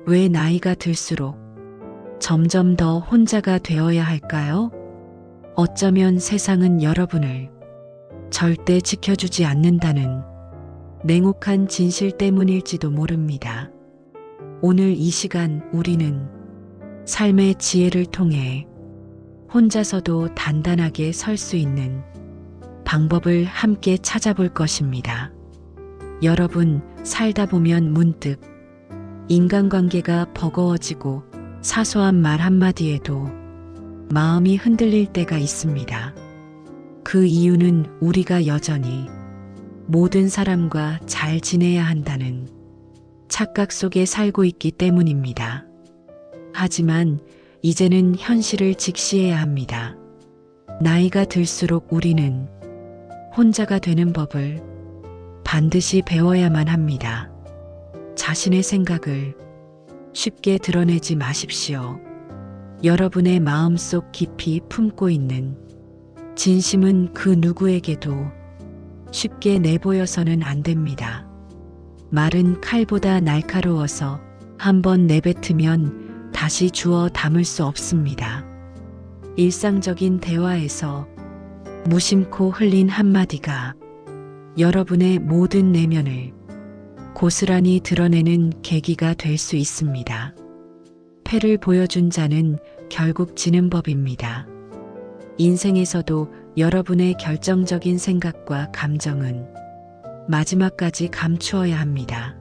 왜 나이가 들수록 점점 더 혼자가 되어야 할까요? 어쩌면 세상은 여러분을 절대 지켜주지 않는다는 냉혹한 진실 때문일지도 모릅니다. 오늘 이 시간 우리는 삶의 지혜를 통해 혼자서도 단단하게 설 수 있는 방법을 함께 찾아볼 것입니다. 여러분, 살다 보면 문득 인간관계가 버거워지고 사소한 말 한마디에도 마음이 흔들릴 때가 있습니다. 그 이유는 우리가 여전히 모든 사람과 잘 지내야 한다는 착각 속에 살고 있기 때문입니다. 하지만 이제는 현실을 직시해야 합니다. 나이가 들수록 우리는 혼자가 되는 법을 반드시 배워야만 합니다. 자신의 생각을 쉽게 드러내지 마십시오. 여러분의 마음속 깊이 품고 있는 진심은 그 누구에게도 쉽게 내보여서는 안 됩니다. 말은 칼보다 날카로워서 한번 내뱉으면 다시 주워 담을 수 없습니다. 일상적인 대화에서 무심코 흘린 한마디가 여러분의 모든 내면을 고스란히 드러내는 계기가 될 수 있습니다. 패를 보여준 자는 결국 지는 법입니다. 인생에서도 여러분의 결정적인 생각과 감정은 마지막까지 감추어야 합니다.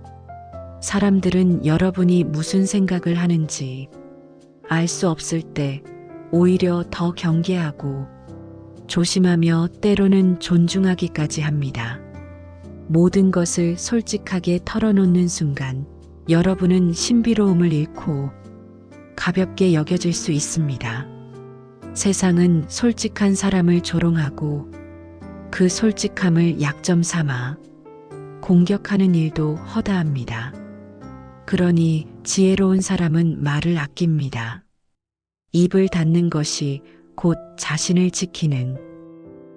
사람들은 여러분이 무슨 생각을 하는지 알 수 없을 때 오히려 더 경계하고 조심하며 때로는 존중하기까지 합니다. 모든 것을 솔직하게 털어놓는 순간 여러분은 신비로움을 잃고 가볍게 여겨질 수 있습니다. 세상은 솔직한 사람을 조롱하고 그 솔직함을 약점 삼아 공격하는 일도 허다합니다. 그러니 지혜로운 사람은 말을 아낍니다. 입을 닫는 것이 곧 자신을 지키는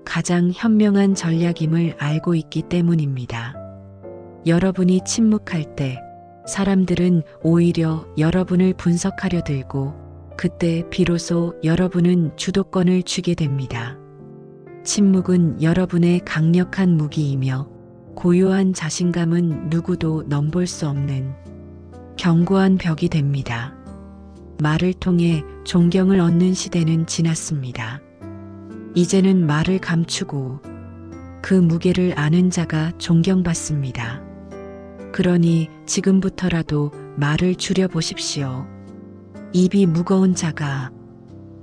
가장 현명한 전략임을 알고 있기 때문입니다. 여러분이 침묵할 때 사람들은 오히려 여러분을 분석하려 들고 그때 비로소 여러분은 주도권을 쥐게 됩니다. 침묵은 여러분의 강력한 무기이며 고요한 자신감은 누구도 넘볼 수 없는 견고한 벽이 됩니다. 말을 통해 존경을 얻는 시대는 지났습니다. 이제는 말을 감추고 그 무게를 아는 자가 존경받습니다. 그러니 지금부터라도 말을 줄여보십시오. 입이 무거운 자가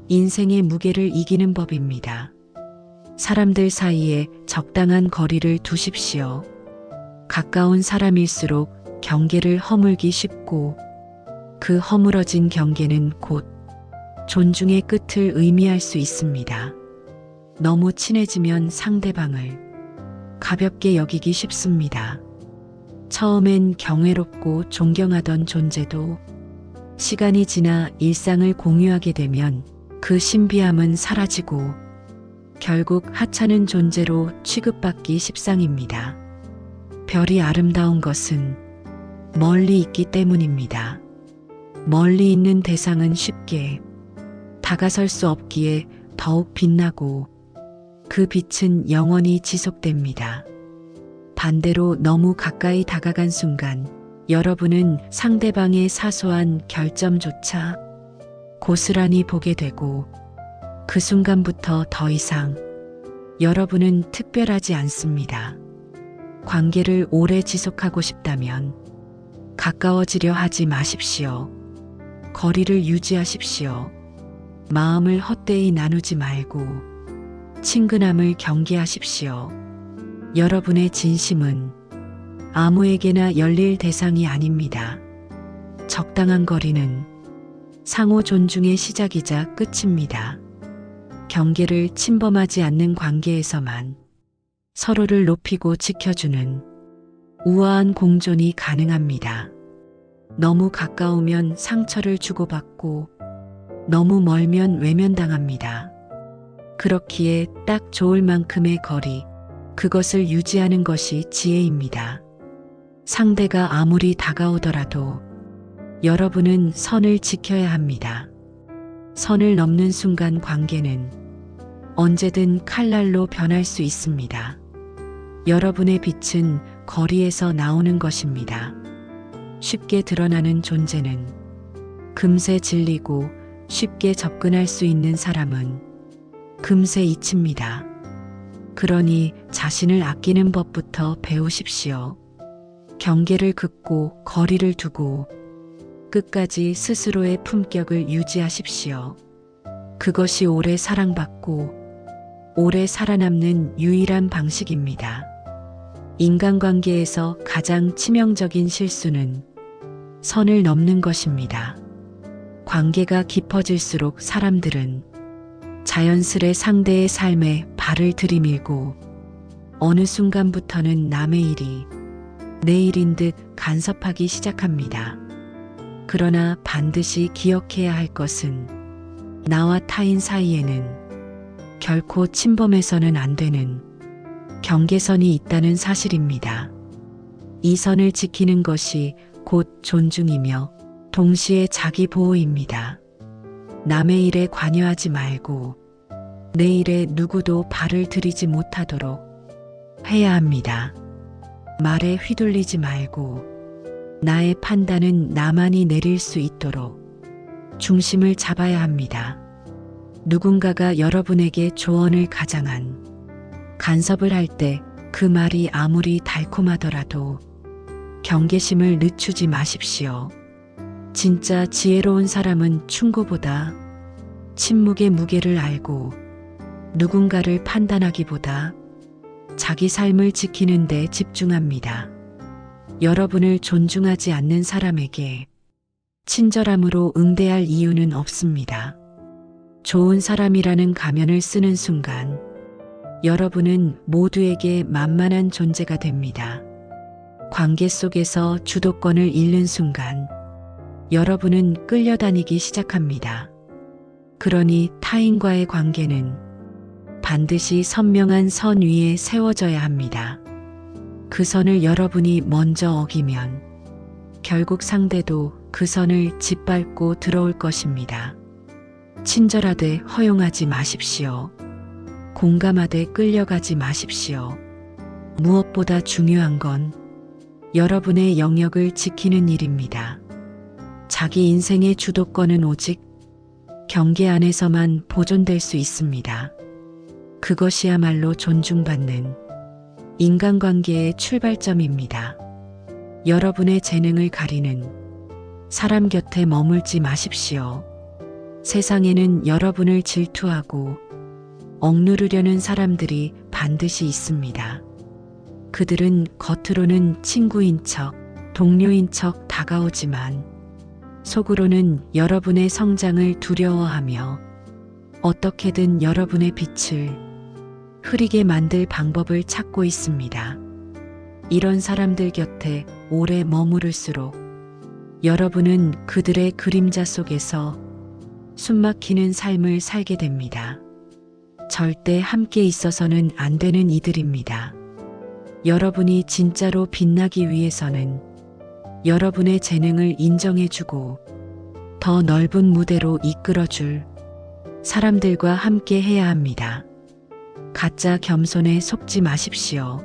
인생의 무게를 이기는 법입니다. 사람들 사이에 적당한 거리를 두십시오. 가까운 사람일수록 경계를 허물기 쉽고 그 허물어진 경계는 곧 존중의 끝을 의미할 수 있습니다. 너무 친해지면 상대방을 가볍게 여기기 쉽습니다. 처음엔 경외롭고 존경하던 존재도 시간이 지나 일상을 공유하게 되면 그 신비함은 사라지고 결국 하찮은 존재로 취급받기 십상입니다. 별이 아름다운 것은 멀리 있기 때문입니다. 멀리 있는 대상은 쉽게 다가설 수 없기에 더욱 빛나고 그 빛은 영원히 지속됩니다. 반대로 너무 가까이 다가간 순간 여러분은 상대방의 사소한 결점조차 고스란히 보게 되고 그 순간부터 더 이상 여러분은 특별하지 않습니다. 관계를 오래 지속하고 싶다면 가까워지려 하지 마십시오. 거리를 유지하십시오. 마음을 헛되이 나누지 말고 친근함을 경계하십시오. 여러분의 진심은 아무에게나 열릴 대상이 아닙니다. 적당한 거리는 상호 존중의 시작이자 끝입니다. 경계를 침범하지 않는 관계에서만 서로를 높이고 지켜주는 우아한 공존이 가능합니다. 너무 가까우면 상처를 주고받고 너무 멀면 외면당합니다. 그렇기에 딱 좋을 만큼의 거리, 그것을 유지하는 것이 지혜입니다. 상대가 아무리 다가오더라도 여러분은 선을 지켜야 합니다. 선을 넘는 순간 관계는 언제든 칼날로 변할 수 있습니다. 여러분의 빛은 거리에서 나오는 것입니다. 쉽게 드러나는 존재는 금세 질리고 쉽게 접근할 수 있는 사람은 금세 잊힙니다. 그러니 자신을 아끼는 법부터 배우십시오. 경계를 긋고 거리를 두고 끝까지 스스로의 품격을 유지하십시오. 그것이 오래 사랑받고 오래 살아남는 유일한 방식입니다. 인간관계에서 가장 치명적인 실수는 선을 넘는 것입니다. 관계가 깊어질수록 사람들은 자연스레 상대의 삶에 발을 들이밀고 어느 순간부터는 남의 일이 내 일인 듯 간섭하기 시작합니다. 그러나 반드시 기억해야 할 것은 나와 타인 사이에는 결코 침범해서는 안 되는 경계선이 있다는 사실입니다. 이 선을 지키는 것이 곧 존중이며 동시에 자기 보호입니다. 남의 일에 관여하지 말고 내 일에 누구도 발을 들이지 못하도록 해야 합니다. 말에 휘둘리지 말고 나의 판단은 나만이 내릴 수 있도록 중심을 잡아야 합니다. 누군가가 여러분에게 조언을 가장한 간섭을 할 때 그 말이 아무리 달콤하더라도 경계심을 늦추지 마십시오. 진짜 지혜로운 사람은 충고보다 침묵의 무게를 알고 누군가를 판단하기보다 자기 삶을 지키는 데 집중합니다. 여러분을 존중하지 않는 사람에게 친절함으로 응대할 이유는 없습니다. 좋은 사람이라는 가면을 쓰는 순간 여러분은 모두에게 만만한 존재가 됩니다. 관계 속에서 주도권을 잃는 순간 여러분은 끌려다니기 시작합니다. 그러니 타인과의 관계는 반드시 선명한 선 위에 세워져야 합니다. 그 선을 여러분이 먼저 어기면 결국 상대도 그 선을 짓밟고 들어올 것입니다. 친절하되 허용하지 마십시오. 공감하되 끌려가지 마십시오. 무엇보다 중요한 건 여러분의 영역을 지키는 일입니다. 자기 인생의 주도권은 오직 경계 안에서만 보존될 수 있습니다. 그것이야말로 존중받는 인간관계의 출발점입니다. 여러분의 재능을 가리는 사람 곁에 머물지 마십시오. 세상에는 여러분을 질투하고 억누르려는 사람들이 반드시 있습니다. 그들은 겉으로는 친구인 척, 동료인 척 다가오지만 속으로는 여러분의 성장을 두려워하며 어떻게든 여러분의 빛을 흐리게 만들 방법을 찾고 있습니다. 이런 사람들 곁에 오래 머무를수록 여러분은 그들의 그림자 속에서 숨막히는 삶을 살게 됩니다. 절대 함께 있어서는 안 되는 이들입니다. 여러분이 진짜로 빛나기 위해서는 여러분의 재능을 인정해주고 더 넓은 무대로 이끌어줄 사람들과 함께 해야 합니다. 가짜 겸손에 속지 마십시오.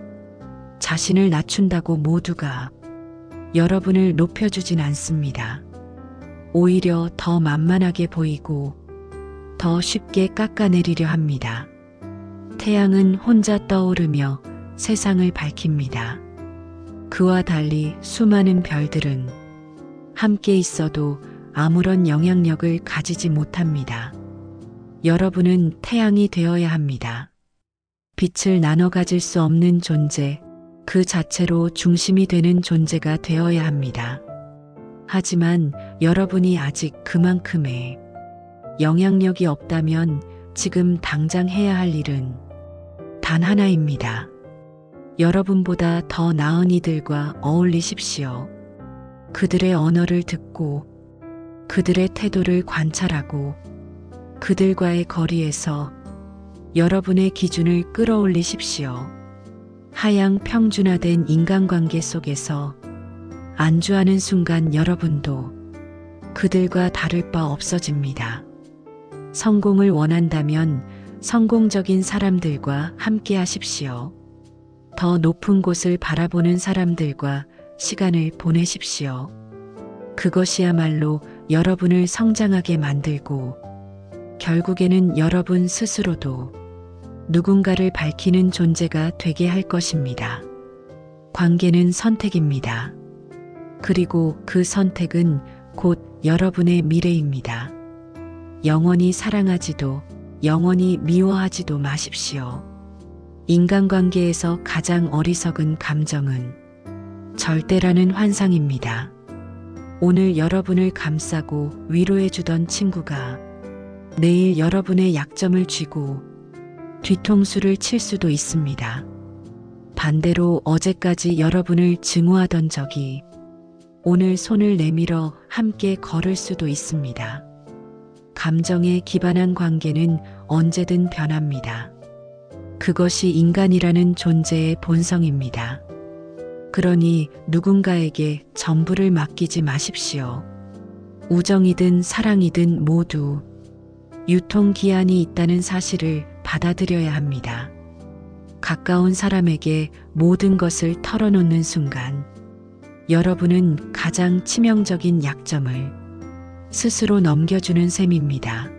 자신을 낮춘다고 모두가 여러분을 높여주진 않습니다. 오히려 더 만만하게 보이고 더 쉽게 깎아내리려 합니다. 태양은 혼자 떠오르며 세상을 밝힙니다. 그와 달리 수많은 별들은 함께 있어도 아무런 영향력을 가지지 못합니다. 여러분은 태양이 되어야 합니다. 빛을 나눠 가질 수 없는 존재, 그 자체로 중심이 되는 존재가 되어야 합니다. 하지만 여러분이 아직 그만큼의 영향력이 없다면 지금 당장 해야 할 일은 단 하나입니다. 여러분보다 더 나은 이들과 어울리십시오. 그들의 언어를 듣고 그들의 태도를 관찰하고 그들과의 거리에서 여러분의 기준을 끌어올리십시오. 하향 평준화된 인간관계 속에서 안주하는 순간 여러분도 그들과 다를 바 없어집니다. 성공을 원한다면 성공적인 사람들과 함께 하십시오. 더 높은 곳을 바라보는 사람들과 시간을 보내십시오. 그것이야말로 여러분을 성장하게 만들고 결국에는 여러분 스스로도 누군가를 밝히는 존재가 되게 할 것입니다. 관계는 선택입니다. 그리고 그 선택은 곧 여러분의 미래입니다. 영원히 사랑하지도 영원히 미워하지도 마십시오. 인간관계에서 가장 어리석은 감정은 절대라는 환상입니다. 오늘 여러분을 감싸고 위로해주던 친구가 내일 여러분의 약점을 쥐고 뒤통수를 칠 수도 있습니다. 반대로 어제까지 여러분을 증오하던 적이 오늘 손을 내밀어 함께 걸을 수도 있습니다. 감정에 기반한 관계는 언제든 변합니다. 그것이 인간이라는 존재의 본성입니다. 그러니 누군가에게 전부를 맡기지 마십시오. 우정이든 사랑이든 모두 유통기한이 있다는 사실을 받아들여야 합니다. 가까운 사람에게 모든 것을 털어놓는 순간 여러분은 가장 치명적인 약점을 스스로 넘겨주는 셈입니다.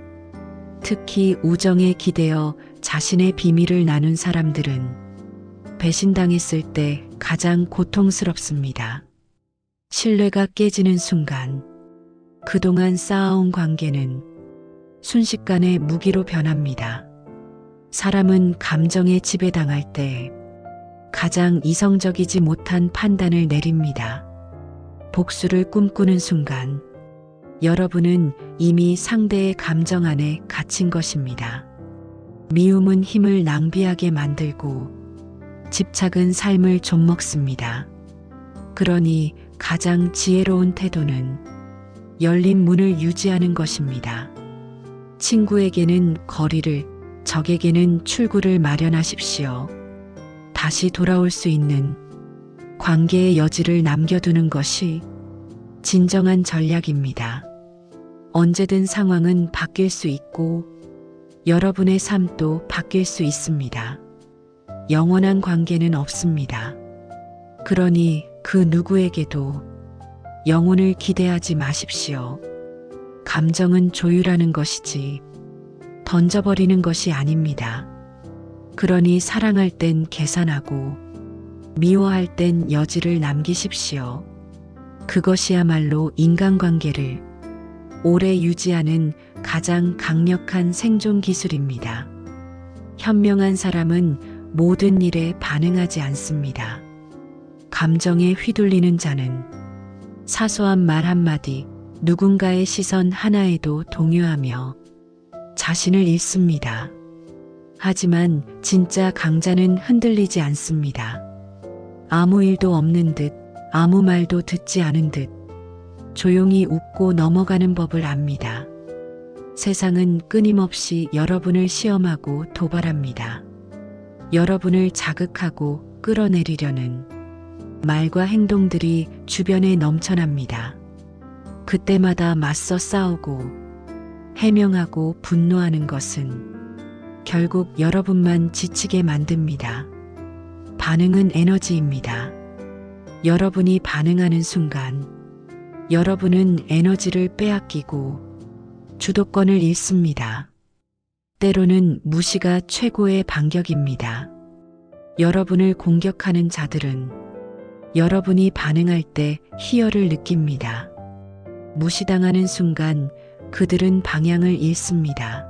특히 우정에 기대어 자신의 비밀을 나눈 사람들은 배신당했을 때 가장 고통스럽습니다. 신뢰가 깨지는 순간 그동안 쌓아온 관계는 순식간에 무기로 변합니다. 사람은 감정에 지배당할 때 가장 이성적이지 못한 판단을 내립니다. 복수를 꿈꾸는 순간 여러분은 이미 상대의 감정 안에 갇힌 것입니다. 미움은 힘을 낭비하게 만들고 집착은 삶을 좀먹습니다. 그러니 가장 지혜로운 태도는 열린 문을 유지하는 것입니다. 친구에게는 거리를, 적에게는 출구를 마련하십시오. 다시 돌아올 수 있는 관계의 여지를 남겨두는 것이 진정한 전략입니다. 언제든 상황은 바뀔 수 있고 여러분의 삶도 바뀔 수 있습니다. 영원한 관계는 없습니다. 그러니 그 누구에게도 영혼을 기대하지 마십시오. 감정은 조율하는 것이지 던져버리는 것이 아닙니다. 그러니 사랑할 땐 계산하고 미워할 땐 여지를 남기십시오. 그것이야말로 인간관계를 오래 유지하는 가장 강력한 생존 기술입니다. 현명한 사람은 모든 일에 반응하지 않습니다. 감정에 휘둘리는 자는 사소한 말 한마디, 누군가의 시선 하나에도 동요하며 자신을 잃습니다. 하지만 진짜 강자는 흔들리지 않습니다. 아무 일도 없는 듯, 아무 말도 듣지 않은 듯 조용히 웃고 넘어가는 법을 압니다. 세상은 끊임없이 여러분을 시험하고 도발합니다. 여러분을 자극하고 끌어내리려는 말과 행동들이 주변에 넘쳐납니다. 그때마다 맞서 싸우고 해명하고 분노하는 것은 결국 여러분만 지치게 만듭니다. 반응은 에너지입니다. 여러분이 반응하는 순간 여러분은 에너지를 빼앗기고 주도권을 잃습니다. 때로는 무시가 최고의 반격입니다. 여러분을 공격하는 자들은 여러분이 반응할 때 희열을 느낍니다. 무시당하는 순간 그들은 방향을 잃습니다.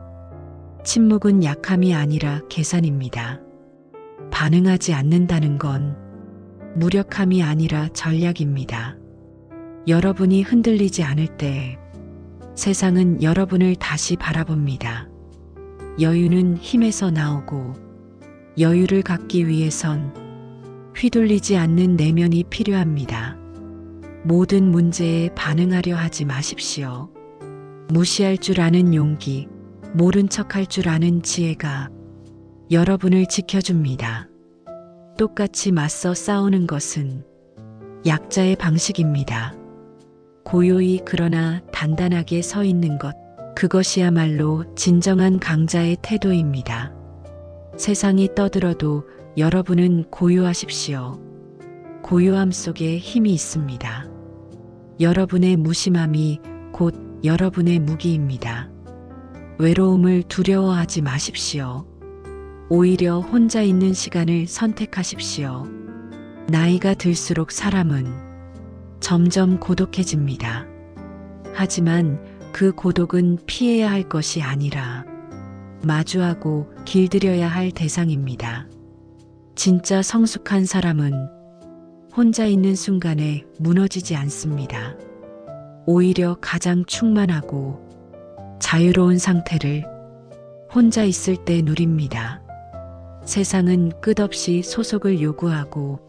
침묵은 약함이 아니라 계산입니다. 반응하지 않는다는 건 무력함이 아니라 전략입니다. 여러분이 흔들리지 않을 때 세상은 여러분을 다시 바라봅니다. 여유는 힘에서 나오고 여유를 갖기 위해선 휘둘리지 않는 내면이 필요합니다. 모든 문제에 반응하려 하지 마십시오. 무시할 줄 아는 용기, 모른 척할 줄 아는 지혜가 여러분을 지켜줍니다. 똑같이 맞서 싸우는 것은 약자의 방식입니다. 고요히 그러나 단단하게 서 있는 것, 그것이야말로 진정한 강자의 태도입니다. 세상이 떠들어도 여러분은 고요하십시오. 고요함 속에 힘이 있습니다. 여러분의 무심함이 곧 여러분의 무기입니다. 외로움을 두려워하지 마십시오. 오히려 혼자 있는 시간을 선택하십시오. 나이가 들수록 사람은 점점 고독해집니다. 하지만 그 고독은 피해야 할 것이 아니라 마주하고 길들여야 할 대상입니다. 진짜 성숙한 사람은 혼자 있는 순간에 무너지지 않습니다. 오히려 가장 충만하고 자유로운 상태를 혼자 있을 때 누립니다. 세상은 끝없이 소속을 요구하고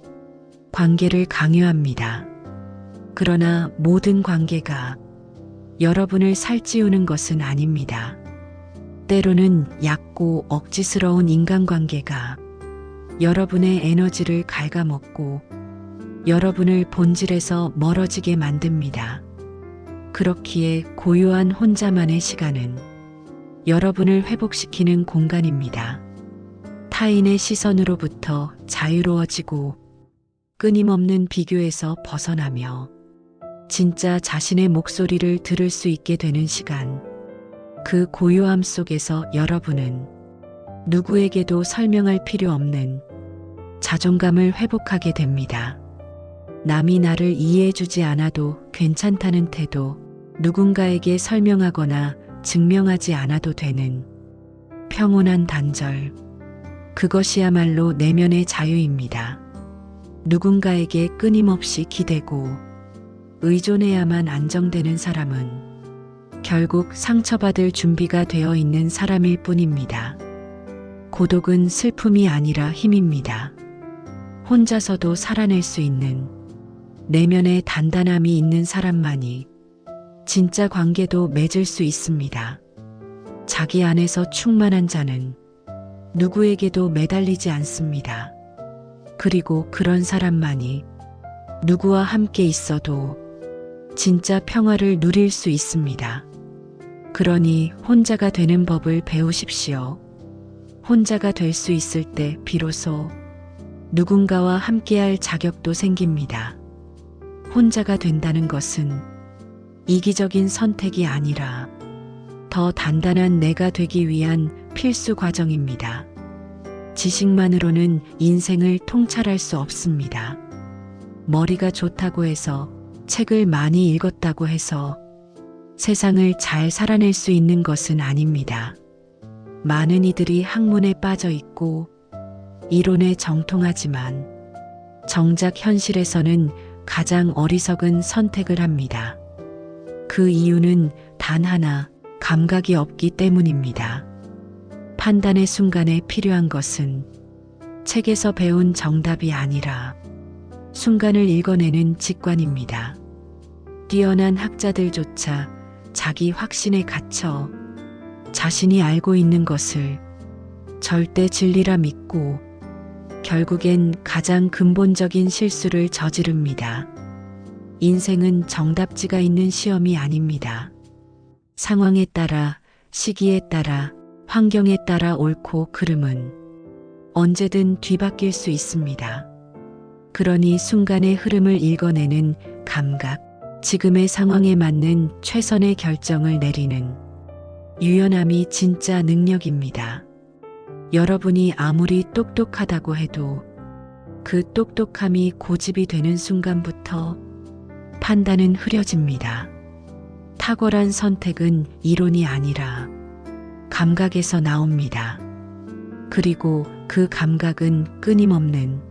관계를 강요합니다. 그러나 모든 관계가 여러분을 살찌우는 것은 아닙니다. 때로는 얕고 억지스러운 인간관계가 여러분의 에너지를 갉아먹고 여러분을 본질에서 멀어지게 만듭니다. 그렇기에 고요한 혼자만의 시간은 여러분을 회복시키는 공간입니다. 타인의 시선으로부터 자유로워지고 끊임없는 비교에서 벗어나며 진짜 자신의 목소리를 들을 수 있게 되는 시간. 그 고요함 속에서 여러분은 누구에게도 설명할 필요 없는 자존감을 회복하게 됩니다. 남이 나를 이해해주지 않아도 괜찮다는 태도, 누군가에게 설명하거나 증명하지 않아도 되는 평온한 단절. 그것이야말로 내면의 자유입니다. 누군가에게 끊임없이 기대고 의존해야만 안정되는 사람은 결국 상처받을 준비가 되어 있는 사람일 뿐입니다. 고독은 슬픔이 아니라 힘입니다. 혼자서도 살아낼 수 있는 내면의 단단함이 있는 사람만이 진짜 관계도 맺을 수 있습니다. 자기 안에서 충만한 자는 누구에게도 매달리지 않습니다. 그리고 그런 사람만이 누구와 함께 있어도 진짜 평화를 누릴 수 있습니다. 그러니 혼자가 되는 법을 배우십시오. 혼자가 될 수 있을 때 비로소 누군가와 함께할 자격도 생깁니다. 혼자가 된다는 것은 이기적인 선택이 아니라 더 단단한 내가 되기 위한 필수 과정입니다. 지식만으로는 인생을 통찰할 수 없습니다. 머리가 좋다고 해서, 책을 많이 읽었다고 해서 세상을 잘 살아낼 수 있는 것은 아닙니다. 많은 이들이 학문에 빠져 있고 이론에 정통하지만 정작 현실에서는 가장 어리석은 선택을 합니다. 그 이유는 단 하나, 감각이 없기 때문입니다. 판단의 순간에 필요한 것은 책에서 배운 정답이 아니라 순간을 읽어내는 직관입니다. 뛰어난 학자들조차 자기 확신에 갇혀 자신이 알고 있는 것을 절대 진리라 믿고 결국엔 가장 근본적인 실수를 저지릅니다. 인생은 정답지가 있는 시험이 아닙니다. 상황에 따라, 시기에 따라, 환경에 따라 옳고 그름은 언제든 뒤바뀔 수 있습니다. 그러니 순간의 흐름을 읽어내는 감각, 지금의 상황에 맞는 최선의 결정을 내리는 유연함이 진짜 능력입니다. 여러분이 아무리 똑똑하다고 해도 그 똑똑함이 고집이 되는 순간부터 판단은 흐려집니다. 탁월한 선택은 이론이 아니라 감각에서 나옵니다. 그리고 그 감각은 끊임없는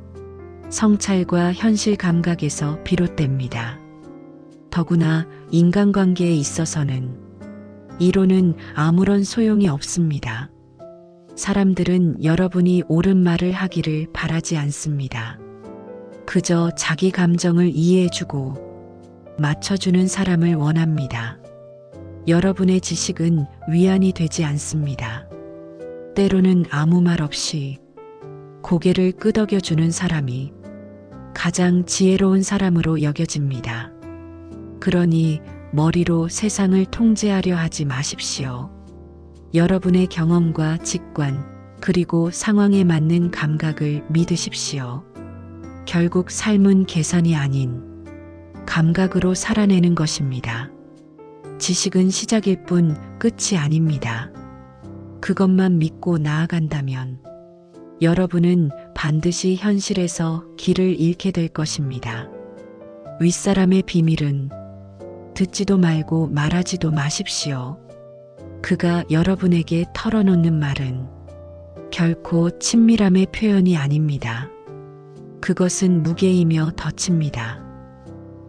성찰과 현실 감각에서 비롯됩니다. 더구나 인간관계에 있어서는 이론은 아무런 소용이 없습니다. 사람들은 여러분이 옳은 말을 하기를 바라지 않습니다. 그저 자기 감정을 이해해주고 맞춰주는 사람을 원합니다. 여러분의 지식은 위안이 되지 않습니다. 때로는 아무 말 없이 고개를 끄덕여주는 사람이 가장 지혜로운 사람으로 여겨집니다. 그러니 머리로 세상을 통제하려 하지 마십시오. 여러분의 경험과 직관, 그리고 상황에 맞는 감각을 믿으십시오. 결국 삶은 계산이 아닌 감각으로 살아내는 것입니다. 지식은 시작일 뿐 끝이 아닙니다. 그것만 믿고 나아간다면 여러분은 반드시 현실에서 길을 잃게 될 것입니다. 윗사람의 비밀은 듣지도 말고 말하지도 마십시오. 그가 여러분에게 털어놓는 말은 결코 친밀함의 표현이 아닙니다. 그것은 무게이며 덫입니다.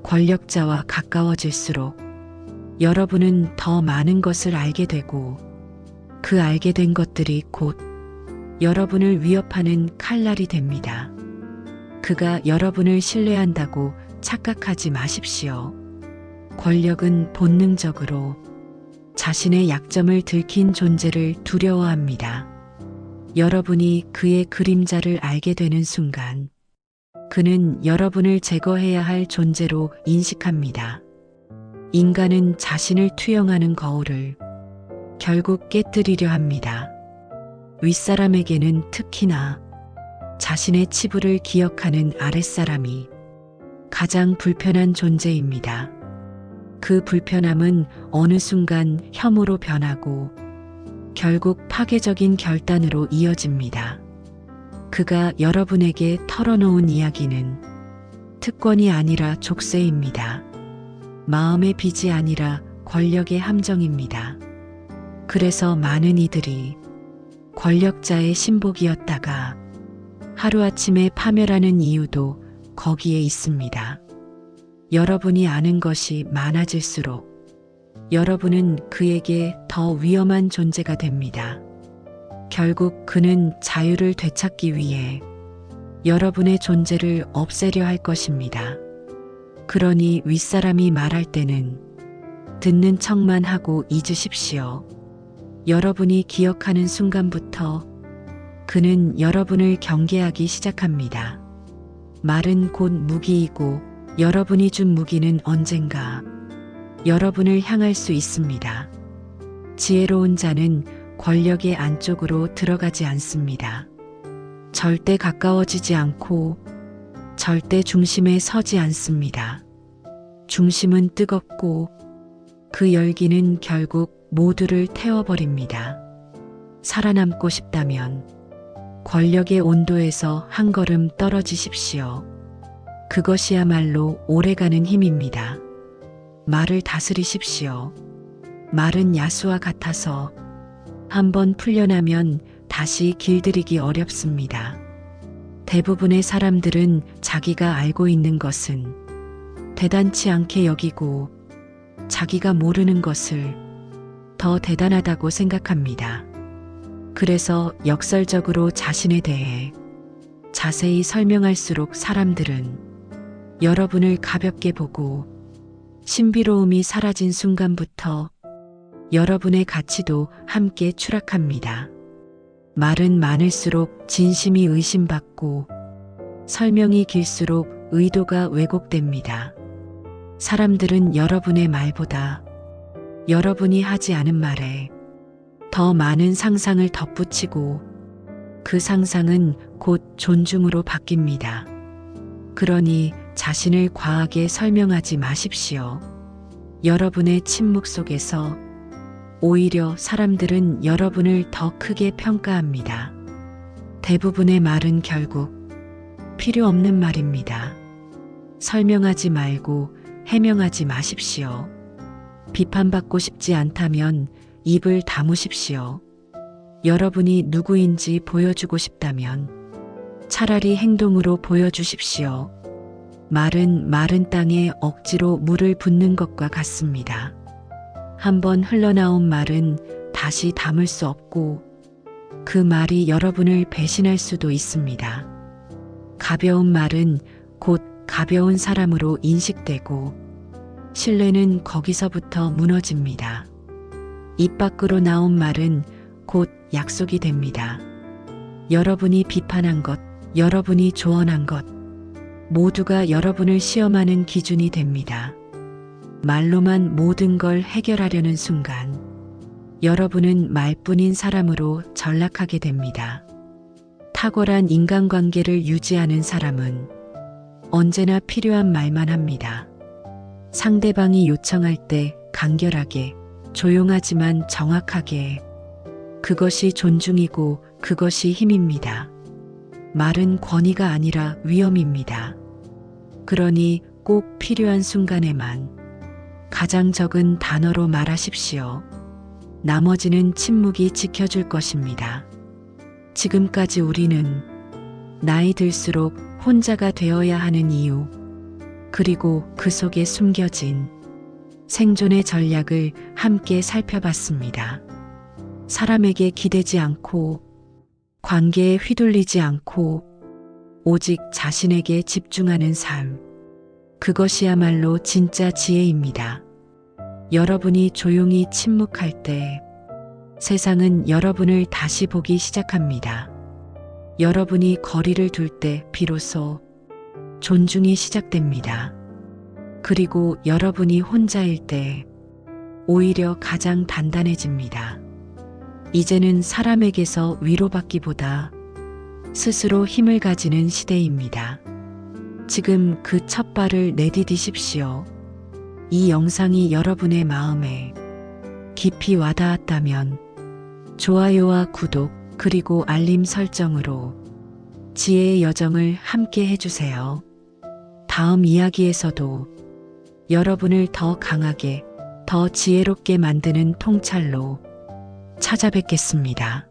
권력자와 가까워질수록 여러분은 더 많은 것을 알게 되고 그 알게 된 것들이 곧 여러분을 위협하는 칼날이 됩니다. 그가 여러분을 신뢰한다고 착각하지 마십시오. 권력은 본능적으로 자신의 약점을 들킨 존재를 두려워합니다. 여러분이 그의 그림자를 알게 되는 순간 그는 여러분을 제거해야 할 존재로 인식합니다. 인간은 자신을 투영하는 거울을 결국 깨뜨리려 합니다. 윗사람에게는 특히나 자신의 치부를 기억하는 아랫사람이 가장 불편한 존재입니다. 그 불편함은 어느 순간 혐오로 변하고 결국 파괴적인 결단으로 이어집니다. 그가 여러분에게 털어놓은 이야기는 특권이 아니라 족쇄입니다. 마음의 빚이 아니라 권력의 함정입니다. 그래서 많은 이들이 권력자의 신복이었다가 하루아침에 파멸하는 이유도 거기에 있습니다. 여러분이 아는 것이 많아질수록 여러분은 그에게 더 위험한 존재가 됩니다. 결국 그는 자유를 되찾기 위해 여러분의 존재를 없애려 할 것입니다. 그러니 윗사람이 말할 때는 듣는 척만 하고 잊으십시오. 여러분이 기억하는 순간부터 그는 여러분을 경계하기 시작합니다. 말은 곧 무기이고 여러분이 준 무기는 언젠가 여러분을 향할 수 있습니다. 지혜로운 자는 권력의 안쪽으로 들어가지 않습니다. 절대 가까워지지 않고 절대 중심에 서지 않습니다. 중심은 뜨겁고 그 열기는 결국 모두를 태워버립니다. 살아남고 싶다면 권력의 온도에서 한 걸음 떨어지십시오. 그것이야말로 오래가는 힘입니다. 말을 다스리십시오. 말은 야수와 같아서 한번 풀려나면 다시 길들이기 어렵습니다. 대부분의 사람들은 자기가 알고 있는 것은 대단치 않게 여기고 자기가 모르는 것을 더 대단하다고 생각합니다. 그래서 역설적으로 자신에 대해 자세히 설명할수록 사람들은 여러분을 가볍게 보고 신비로움이 사라진 순간부터 여러분의 가치도 함께 추락합니다. 말은 많을수록 진심이 의심받고 설명이 길수록 의도가 왜곡됩니다. 사람들은 여러분의 말보다 여러분이 하지 않은 말에 더 많은 상상을 덧붙이고 그 상상은 곧 존중으로 바뀝니다. 그러니 자신을 과하게 설명하지 마십시오. 여러분의 침묵 속에서 오히려 사람들은 여러분을 더 크게 평가합니다. 대부분의 말은 결국 필요 없는 말입니다. 설명하지 말고 해명하지 마십시오. 비판받고 싶지 않다면 입을 다무십시오. 여러분이 누구인지 보여주고 싶다면 차라리 행동으로 보여주십시오. 말은 마른 땅에 억지로 물을 붓는 것과 같습니다. 한번 흘러나온 말은 다시 담을 수 없고 그 말이 여러분을 배신할 수도 있습니다. 가벼운 말은 곧 가벼운 사람으로 인식되고 신뢰는 거기서부터 무너집니다. 입 밖으로 나온 말은 곧 약속이 됩니다. 여러분이 비판한 것, 여러분이 조언한 것, 모두가 여러분을 시험하는 기준이 됩니다. 말로만 모든 걸 해결하려는 순간 여러분은 말뿐인 사람으로 전락하게 됩니다. 탁월한 인간관계를 유지하는 사람은 언제나 필요한 말만 합니다. 상대방이 요청할 때 간결하게, 조용하지만 정확하게. 그것이 존중이고 그것이 힘입니다. 말은 권위가 아니라 위험입니다. 그러니 꼭 필요한 순간에만 가장 적은 단어로 말하십시오. 나머지는 침묵이 지켜줄 것입니다. 지금까지 우리는 나이 들수록 혼자가 되어야 하는 이유, 그리고 그 속에 숨겨진 생존의 전략을 함께 살펴봤습니다. 사람에게 기대지 않고, 관계에 휘둘리지 않고, 오직 자신에게 집중하는 삶. 그것이야말로 진짜 지혜입니다. 여러분이 조용히 침묵할 때 세상은 여러분을 다시 보기 시작합니다. 여러분이 거리를 둘 때 비로소 존중이 시작됩니다. 그리고 여러분이 혼자일 때 오히려 가장 단단해집니다. 이제는 사람에게서 위로받기보다 스스로 힘을 가지는 시대입니다. 지금 그 첫 발을 내디디십시오. 이 영상이 여러분의 마음에 깊이 와닿았다면 좋아요와 구독 그리고 알림 설정으로 지혜의 여정을 함께 해주세요. 다음 이야기에서도 여러분을 더 강하게, 더 지혜롭게 만드는 통찰로 찾아뵙겠습니다.